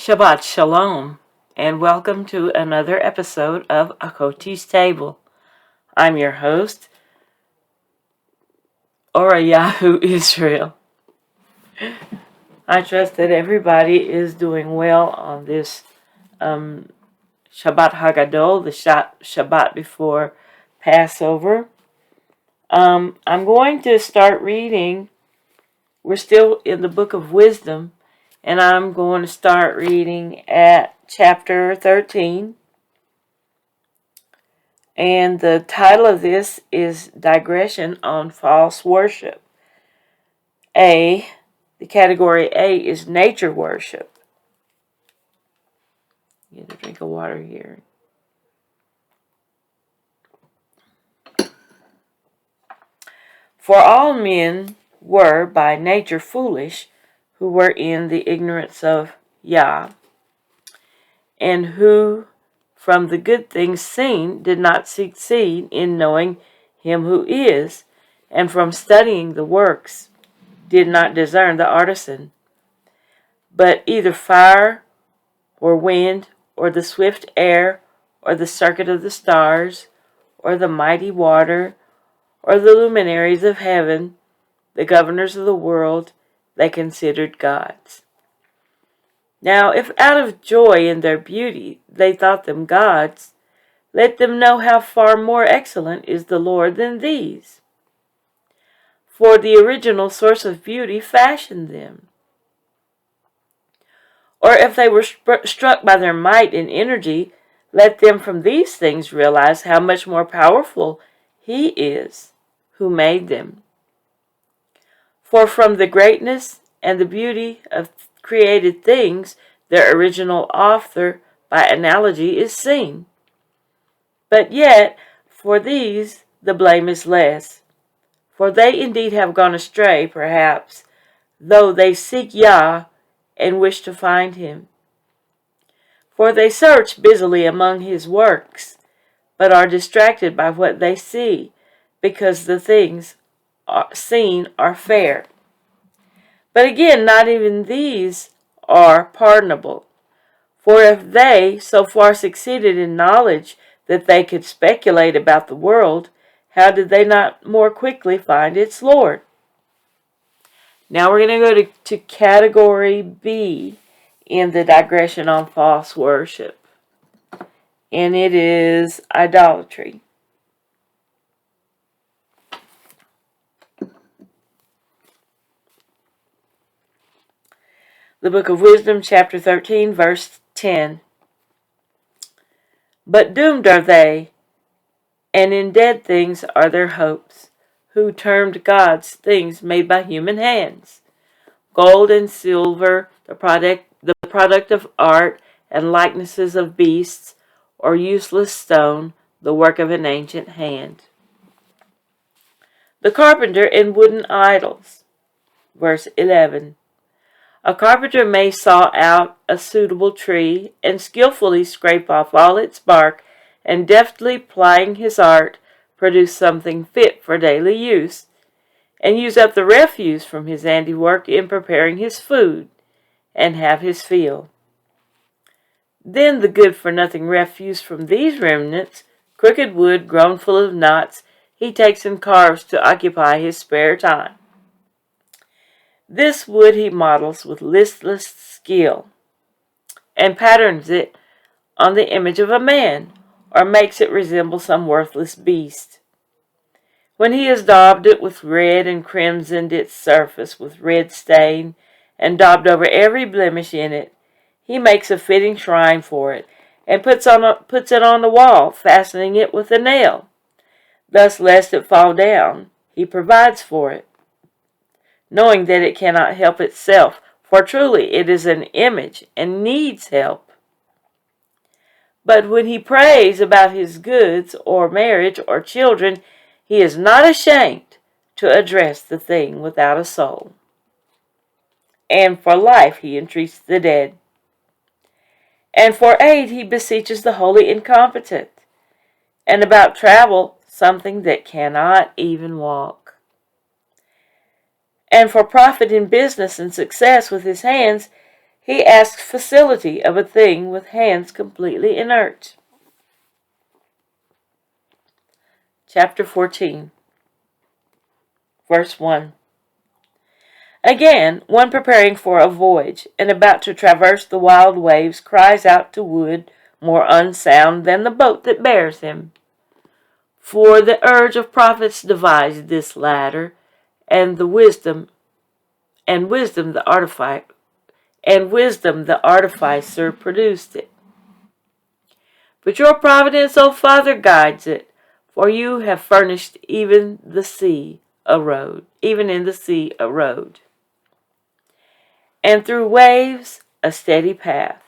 Shabbat Shalom, and welcome to another episode of Akoti's Table. I'm your host, Yahoo Israel. I trust that everybody is doing well on this Shabbat Hagadol, the Shabbat before Passover. I'm going to start reading. We're still in the book of wisdom, and I'm going to start reading at chapter 13. And the title of this is Digression on False Worship. The category A is nature worship. Get a drink of water here. For all men were by nature foolish, who were in the ignorance of Yah, and who from the good things seen did not succeed in knowing him who is, and from studying the works did not discern the artisan. But either fire, or wind, or the swift air, or the circuit of the stars, or the mighty water, or the luminaries of heaven, the governors of the world, they considered gods. Now, if out of joy in their beauty they thought them gods, let them know how far more excellent is the Lord than these. For the original source of beauty fashioned them. Or if they were struck by their might and energy, let them from these things realize how much more powerful He is who made them. For from the greatness and the beauty of created things, their original author, by analogy, is seen. But yet, for these, the blame is less. For they indeed have gone astray, perhaps, though they seek Yah and wish to find Him. For they search busily among His works, but are distracted by what they see, because the things seen are fair. But again, not even these are pardonable. For if they so far succeeded in knowledge that they could speculate about the world, how did they not more quickly find its Lord? Now we're going to go to category B in the digression on false worship. And it is idolatry. The book of Wisdom, chapter 13, verse 10. But doomed are they, and in dead things are their hopes, who termed gods things made by human hands, gold and silver, the product of art, and likenesses of beasts, or useless stone, the work of an ancient hand. The carpenter and wooden idols. Verse 11. A carpenter may saw out a suitable tree, and skillfully scrape off all its bark, and deftly plying his art, produce something fit for daily use, and use up the refuse from his handiwork in preparing his food, and have his fill. Then the good-for-nothing refuse from these remnants, crooked wood grown full of knots, he takes and carves to occupy his spare time. This wood he models with listless skill, and patterns it on the image of a man, or makes it resemble some worthless beast. When he has daubed it with red and crimsoned its surface with red stain, and daubed over every blemish in it, he makes a fitting shrine for it, and puts it on the wall, fastening it with a nail. Thus, lest it fall down, he provides for it, knowing that it cannot help itself, for truly it is an image and needs help. But when he prays about his goods, or marriage, or children, he is not ashamed to address the thing without a soul. And for life he entreats the dead. And for aid he beseeches the wholly incompetent. And about travel, something that cannot even walk. And for profit in business and success with his hands, He asks facility of a thing with hands completely inert. Chapter 14, verse 1. Again, one preparing for a voyage, and about to traverse the wild waves, cries out to wood more unsound than the boat that bears him. For the urge of prophets devised this ladder, and wisdom the artificer produced it. But your providence, O Father, guides it, for you have furnished even in the sea a road, and through waves a steady path,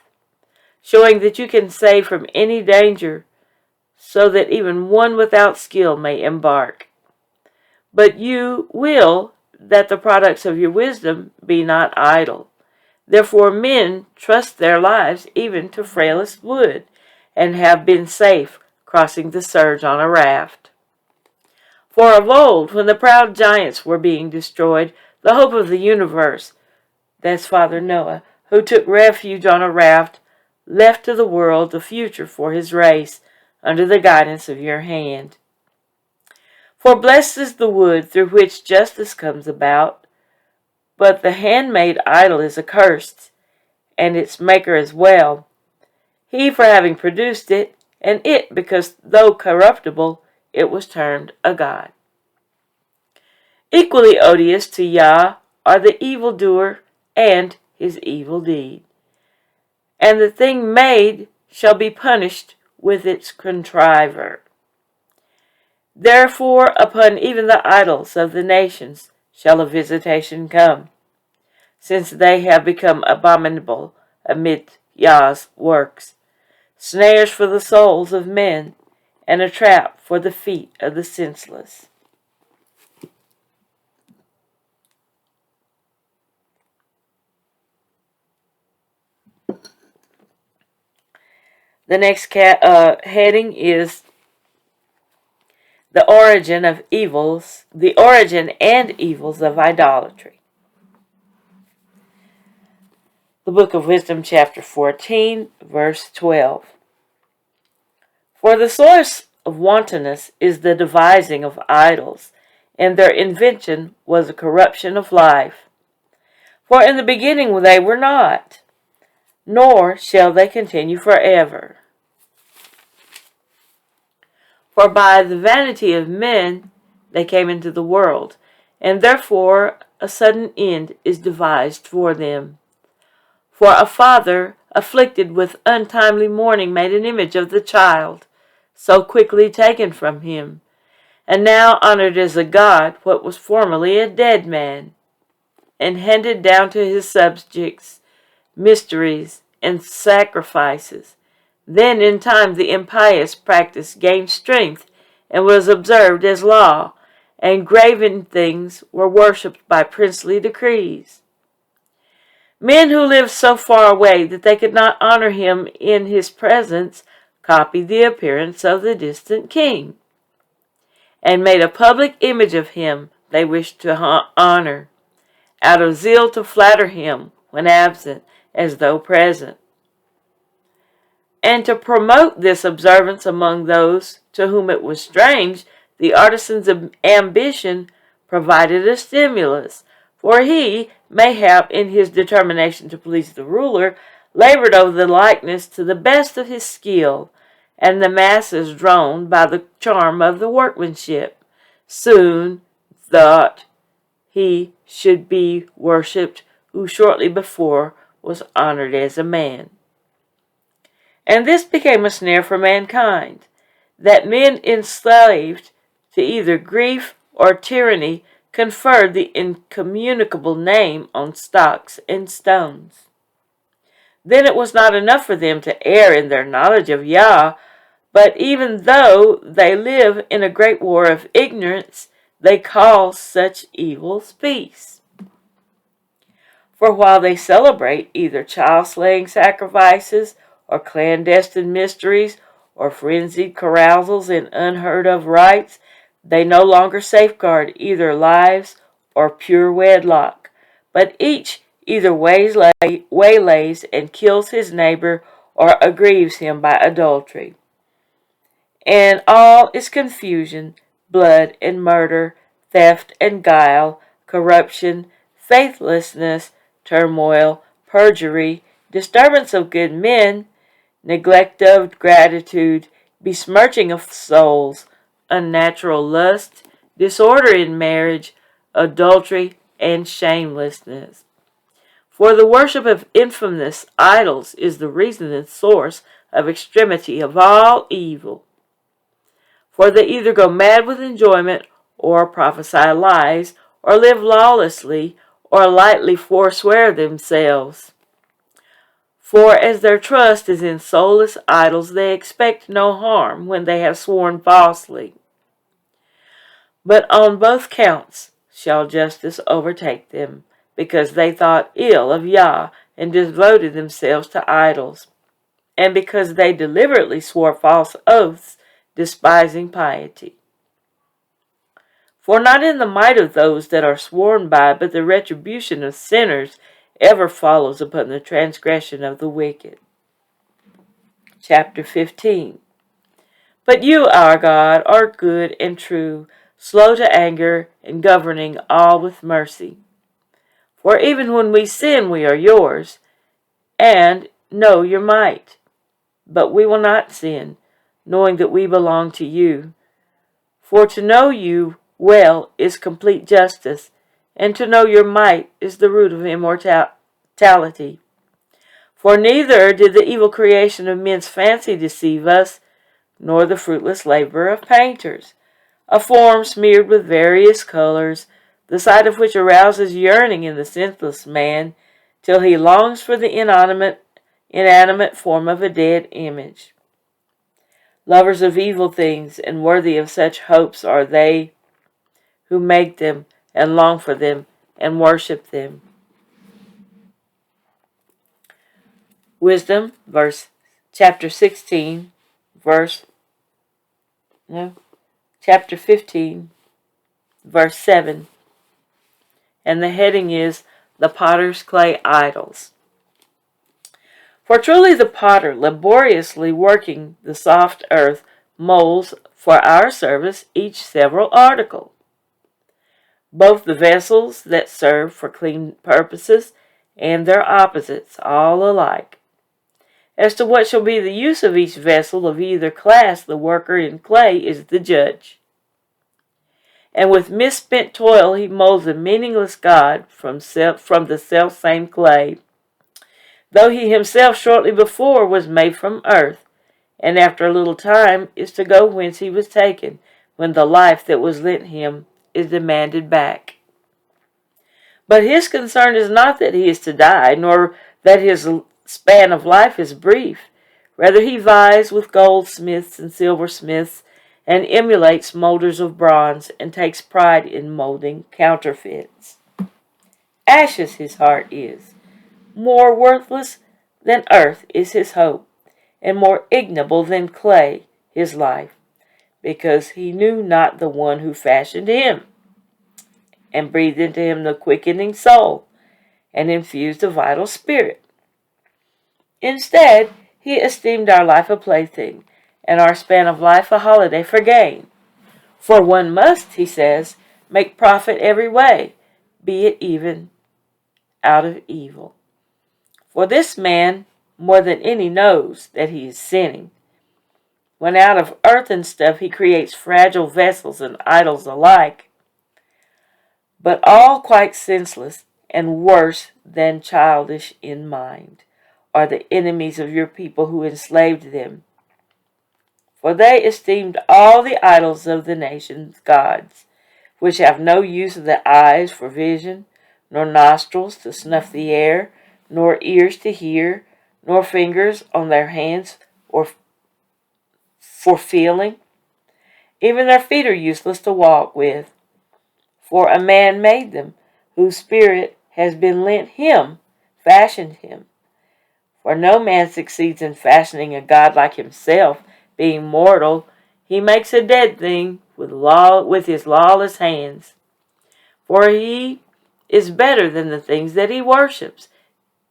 showing that you can save from any danger, so that even one without skill may embark. But you will that the products of your wisdom be not idle. Therefore men trust their lives even to frailest wood, and have been safe crossing the surge on a raft. For of old, when the proud giants were being destroyed, the hope of the universe, that's Father Noah, who took refuge on a raft, left to the world the future for his race, under the guidance of your hand. For blessed is the wood through which justice comes about, but the handmade idol is accursed, and its maker as well, he for having produced it, and it because, though corruptible, it was termed a god. Equally odious to Yah are the evildoer and his evil deed, and the thing made shall be punished with its contriver. Therefore upon even the idols of the nations shall a visitation come, since they have become abominable amid Yah's works, snares for the souls of men, and a trap for the feet of the senseless. The next heading is the origin and evils of idolatry. The Book of Wisdom, chapter 14, verse 12. For the source of wantonness is the devising of idols, and their invention was a corruption of life. For in the beginning they were not, nor shall they continue forever. For by the vanity of men they came into the world, and therefore a sudden end is devised for them. For a father afflicted with untimely mourning made an image of the child, so quickly taken from him, and now honored as a god what was formerly a dead man, and handed down to his subjects mysteries and sacrifices. Then in time the impious practice gained strength and was observed as law, and graven things were worshipped by princely decrees. Men who lived so far away that they could not honor him in his presence copied the appearance of the distant king, and made a public image of him they wished to honor, out of zeal to flatter him when absent, as though present. And to promote this observance among those to whom it was strange, the artisan's ambition provided a stimulus, for he, mayhap in his determination to please the ruler, labored over the likeness to the best of his skill, and the masses, drawn by the charm of the workmanship, soon thought he should be worshipped who shortly before was honored as a man. And this became a snare for mankind, that men enslaved to either grief or tyranny conferred the incommunicable name on stocks and stones. Then it was not enough for them to err in their knowledge of Yah, but even though they live in a great war of ignorance, they call such evils peace. For while they celebrate either child-slaying sacrifices, or clandestine mysteries, or frenzied carousals in unheard-of rites, they no longer safeguard either lives or pure wedlock, but each either waylays and kills his neighbor or aggrieves him by adultery. And all is confusion, blood and murder, theft and guile, corruption, faithlessness, turmoil, perjury, disturbance of good men, neglect of gratitude, besmirching of souls, unnatural lust, disorder in marriage, adultery, and shamelessness. For the worship of infamous idols is the reason and source of extremity of all evil. For they either go mad with enjoyment, or prophesy lies, or live lawlessly, or lightly forswear themselves. For as their trust is in soulless idols, they expect no harm when they have sworn falsely. But on both counts shall justice overtake them, because they thought ill of Yah and devoted themselves to idols, and because they deliberately swore false oaths, despising piety. For not in the might of those that are sworn by, but the retribution of sinners ever follows upon the transgression of the wicked. Chapter 15. But you, our God, are good and true, slow to anger, and governing all with mercy. For even when we sin, we are yours, and know your might. But we will not sin, knowing that we belong to you. For to know you well is complete justice, and to know your might is the root of immortality. For neither did the evil creation of men's fancy deceive us, nor the fruitless labor of painters, a form smeared with various colors, the sight of which arouses yearning in the senseless man, till he longs for the inanimate form of a dead image. Lovers of evil things and worthy of such hopes are they who make them and long for them and worship them. Wisdom, chapter 15, verse 7. And the heading is The Potter's Clay Idols. For truly the potter, laboriously working the soft earth, molds for our service each several article, both the vessels that serve for clean purposes and their opposites, all alike. As to what shall be the use of each vessel of either class, the worker in clay is the judge. And with misspent toil he molds a meaningless God from the self-same clay, though he himself shortly before was made from earth, and after a little time is to go whence he was taken, when the life that was lent him is demanded back. But his concern is not that he is to die, nor that his span of life is brief. Rather he vies with goldsmiths and silversmiths, and emulates molders of bronze, and takes pride in molding counterfeits. Ashes his heart is, more worthless than earth is his hope, and more ignoble than clay his life, because he knew not the one who fashioned him, and breathed into him the quickening soul, and infused a vital spirit. Instead, he esteemed our life a plaything, and our span of life a holiday for gain. For one must, he says, make profit every way, be it even out of evil. For this man, more than any, knows that he is sinning. When out of earthen stuff he creates fragile vessels and idols alike, but all quite senseless and worse than childish in mind, are the enemies of your people who enslaved them. For they esteemed all the idols of the nations gods, which have no use of the eyes for vision, nor nostrils to snuff the air, nor ears to hear, nor fingers on their hands or for feeling. Even their feet are useless to walk with. For a man made them, whose spirit has been lent him, fashioned him. For no man succeeds in fashioning a God like himself, being mortal. He makes a dead thing with his lawless hands. For he is better than the things that he worships.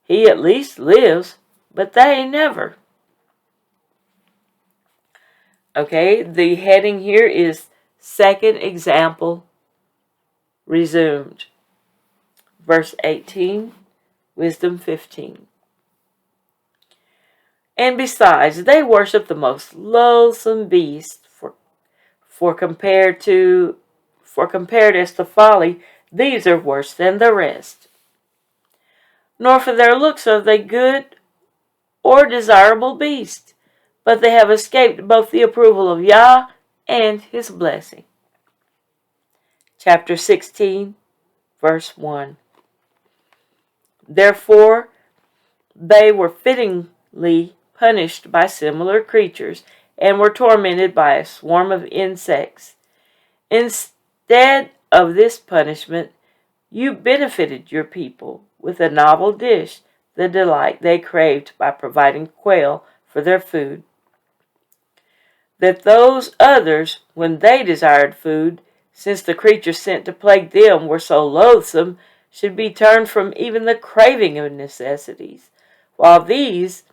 He at least lives, but they never. Okay, the heading here is Second Example Resumed. Verse 18, Wisdom 15. And besides, they worship the most loathsome beast, for compared as to folly, these are worse than the rest. Nor for their looks are they good or desirable beasts, but they have escaped both the approval of Yah and his blessing. Chapter 16, verse 1. Therefore, they were fittingly punished by similar creatures, and were tormented by a swarm of insects. Instead of this punishment, you benefited your people with a novel dish, the delight they craved by providing quail for their food. That those others, when they desired food, since the creatures sent to plague them were so loathsome, should be turned from even the craving of necessities, while these,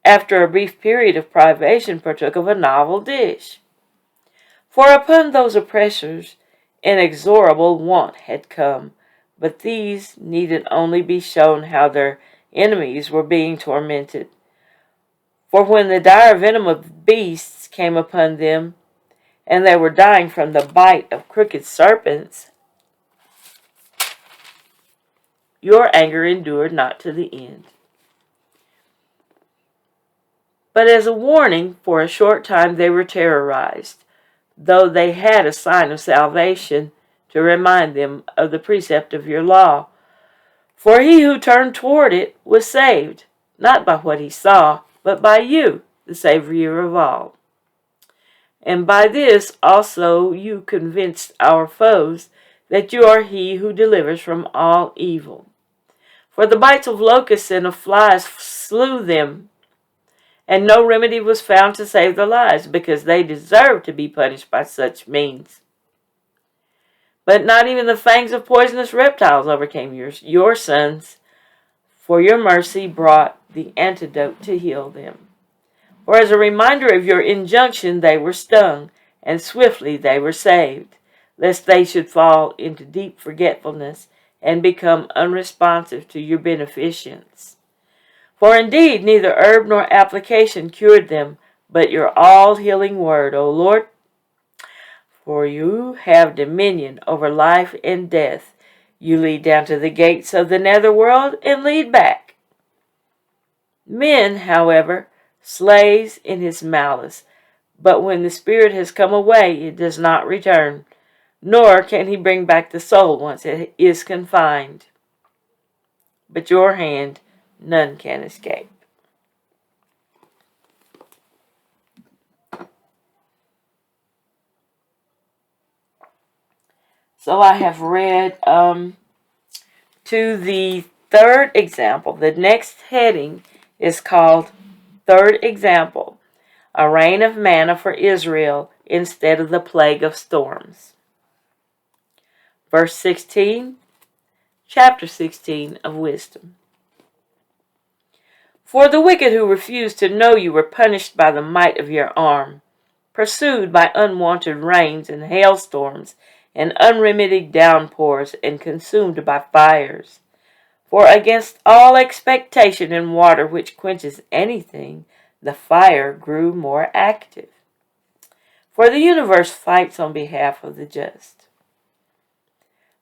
after a brief period of privation, partook of a novel dish. For upon those oppressors inexorable want had come, but these needed only be shown how their enemies were being tormented. For when the dire venom of beasts came upon them, and they were dying from the bite of crooked serpents, your anger endured not to the end. But as a warning, for a short time they were terrorized, though they had a sign of salvation to remind them of the precept of your law. For he who turned toward it was saved, not by what he saw, but by you, the Savior of all. And by this also you convinced our foes that you are he who delivers from all evil. For the bites of locusts and of flies slew them, and no remedy was found to save their lives, because they deserved to be punished by such means. But not even the fangs of poisonous reptiles overcame your sons, for your mercy brought the antidote to heal them. For as a reminder of your injunction they were stung, and swiftly they were saved, lest they should fall into deep forgetfulness and become unresponsive to your beneficence. For indeed neither herb nor application cured them, but your all-healing word, O Lord. For you have dominion over life and death. You lead down to the gates of the netherworld and lead back. Men, however, slays in his malice, but when the spirit has come away, it does not return, nor can he bring back the soul once it is confined. But your hand none can escape. So I have read to the third example. The next heading is called Third Example, a rain of manna for Israel instead of the plague of storms. Verse 16, chapter 16 of Wisdom. For the wicked who refused to know you were punished by the might of your arm, pursued by unwanted rains and hailstorms and unremitted downpours, and consumed by fires. For against all expectation in water which quenches anything, the fire grew more active. For the universe fights on behalf of the just.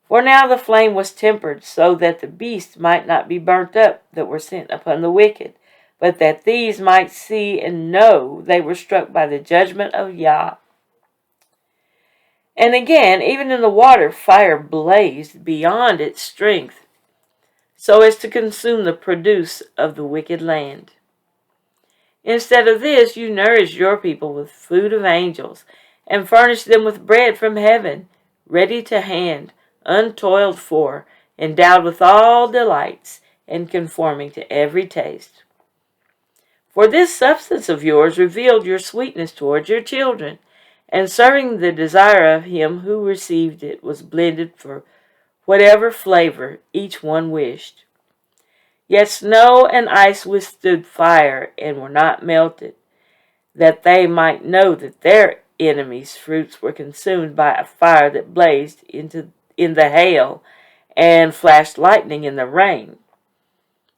For now the flame was tempered, so that the beasts might not be burnt up that were sent upon the wicked, but that these might see and know they were struck by the judgment of Yah. And again, even in the water, fire blazed beyond its strength, so as to consume the produce of the wicked land. Instead of this, you nourished your people with food of angels, and furnished them with bread from heaven, ready to hand, untoiled for, endowed with all delights, and conforming to every taste. For this substance of yours revealed your sweetness towards your children, and serving the desire of him who received it was blended for whatever flavor each one wished. Yet snow and ice withstood fire and were not melted, that they might know that their enemies' fruits were consumed by a fire that blazed in the hail and flashed lightning in the rain.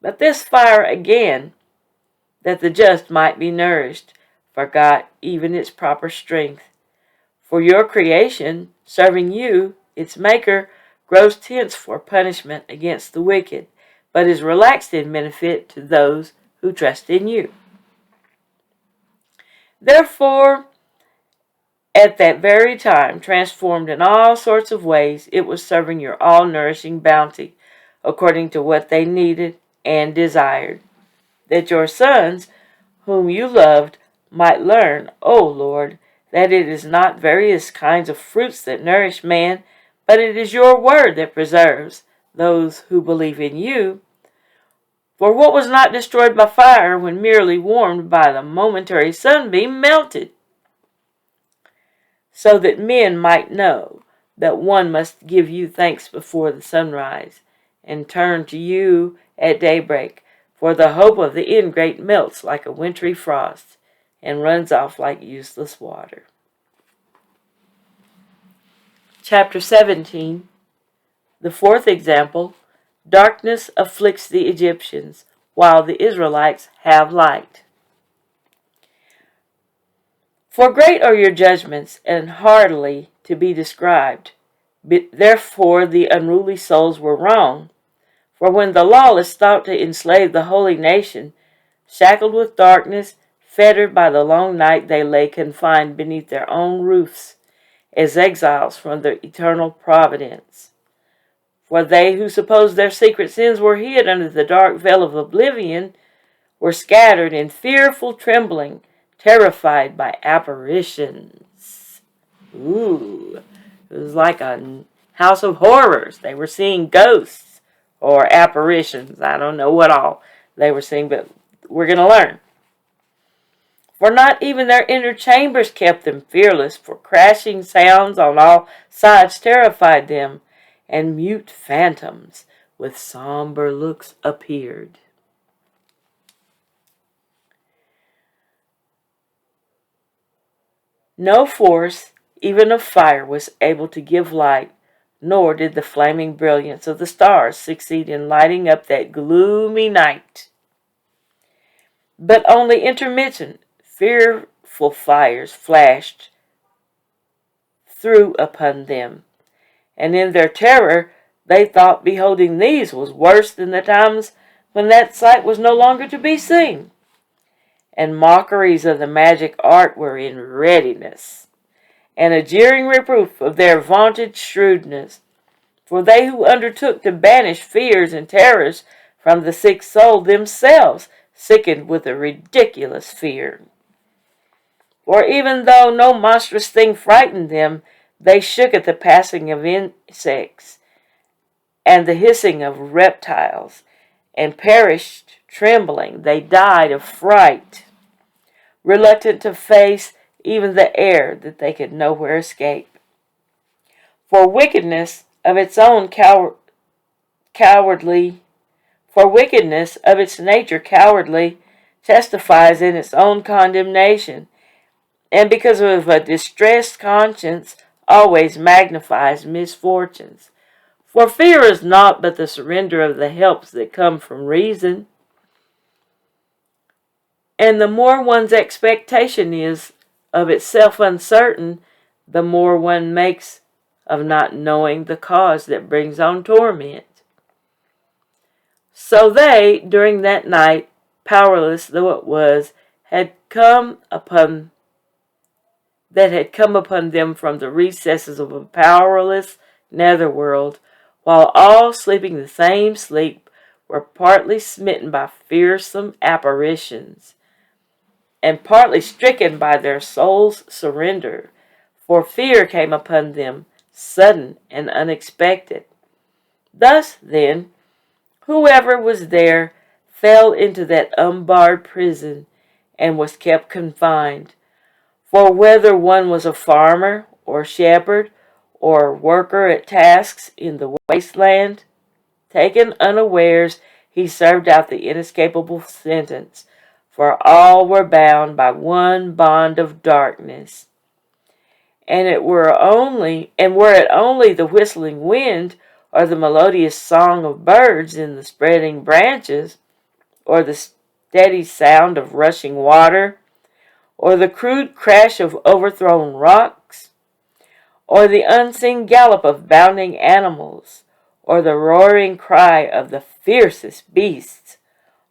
But this fire again, that the just might be nourished, forgot even its proper strength. For your creation, serving you, its maker, grows tense for punishment against the wicked, but is relaxed in benefit to those who trust in you. Therefore, at that very time, transformed in all sorts of ways, it was serving your all-nourishing bounty, according to what they needed and desired, that your sons, whom you loved, might learn, O Lord, that it is not various kinds of fruits that nourish man, but it is your word that preserves those who believe in you. For what was not destroyed by fire when merely warmed by the momentary sunbeam melted, so that men might know that one must give you thanks before the sunrise, and turn to you at daybreak, for the hope of the ingrate melts like a wintry frost, and runs off like useless water. Chapter 17. The fourth example. Darkness afflicts the Egyptians, while the Israelites have light. For great are your judgments, and hardly to be described. Therefore the unruly souls were wrong. For when the lawless thought to enslave the holy nation, shackled with darkness, fettered by the long night, they lay confined beneath their own roofs, as exiles from the eternal providence. For they who supposed their secret sins were hid under the dark veil of oblivion were scattered in fearful trembling, terrified by apparitions. Ooh, it was like a house of horrors. They were seeing ghosts or apparitions. I don't know what all they were seeing, but we're going to learn. For not even their inner chambers kept them fearless, for crashing sounds on all sides terrified them, and mute phantoms with somber looks appeared. No force, even of fire, was able to give light, nor did the flaming brilliance of the stars succeed in lighting up that gloomy night. But only intermittent, fearful fires flashed through upon them, and in their terror they thought beholding these was worse than the times when that sight was no longer to be seen. And mockeries of the magic art were in readiness, and a jeering reproof of their vaunted shrewdness. For they who undertook to banish fears and terrors from the sick soul themselves sickened with a ridiculous fear. For even though no monstrous thing frightened them, they shook at the passing of insects and the hissing of reptiles, and perished trembling. They died of fright, reluctant to face even the air that they could nowhere escape. For wickedness of its own for wickedness of its nature cowardly, testifies in its own condemnation, and because of a distressed conscience always magnifies misfortunes. For fear is naught but the surrender of the helps that come from reason. And the more one's expectation is of itself uncertain, the more one makes of not knowing the cause that brings on torment. So they, during that night, powerless though it was, had come upon them from the recesses of a powerless netherworld, while all sleeping the same sleep, were partly smitten by fearsome apparitions, and partly stricken by their soul's surrender, for fear came upon them, sudden and unexpected. Thus, then, whoever was there fell into that unbarred prison, and was kept confined. For whether one was a farmer, or shepherd, or worker at tasks in the wasteland. Taken unawares, he served out the inescapable sentence, for all were bound by one bond of darkness. And were it only the whistling wind, or the melodious song of birds in the spreading branches, or the steady sound of rushing water, or the crude crash of overthrown rocks, or the unseen gallop of bounding animals, or the roaring cry of the fiercest beasts,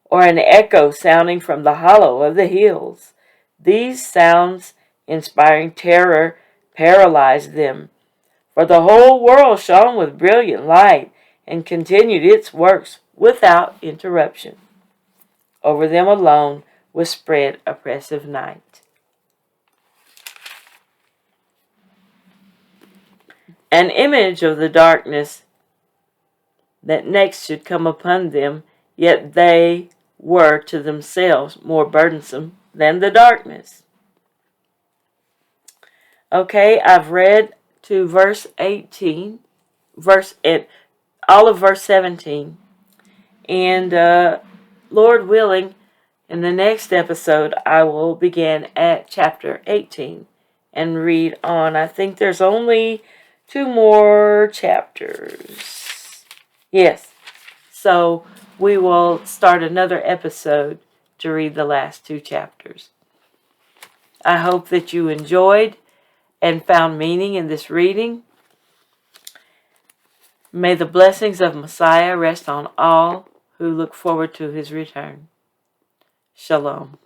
or an echo sounding from the hollow of the hills. These sounds, inspiring terror, paralyzed them, for the whole world shone with brilliant light and continued its works without interruption. Over them alone was spread oppressive night. An image of the darkness that next should come upon them, yet they were to themselves more burdensome than the darkness. Okay, I've read to verse 18, all of verse 17, and Lord willing, in the next episode I will begin at chapter 18 and read on. I think there's only 2 more chapters. Yes, so we will start another episode to read the last 2 chapters. I hope that you enjoyed and found meaning in this reading. May the blessings of Messiah rest on all who look forward to his return. Shalom.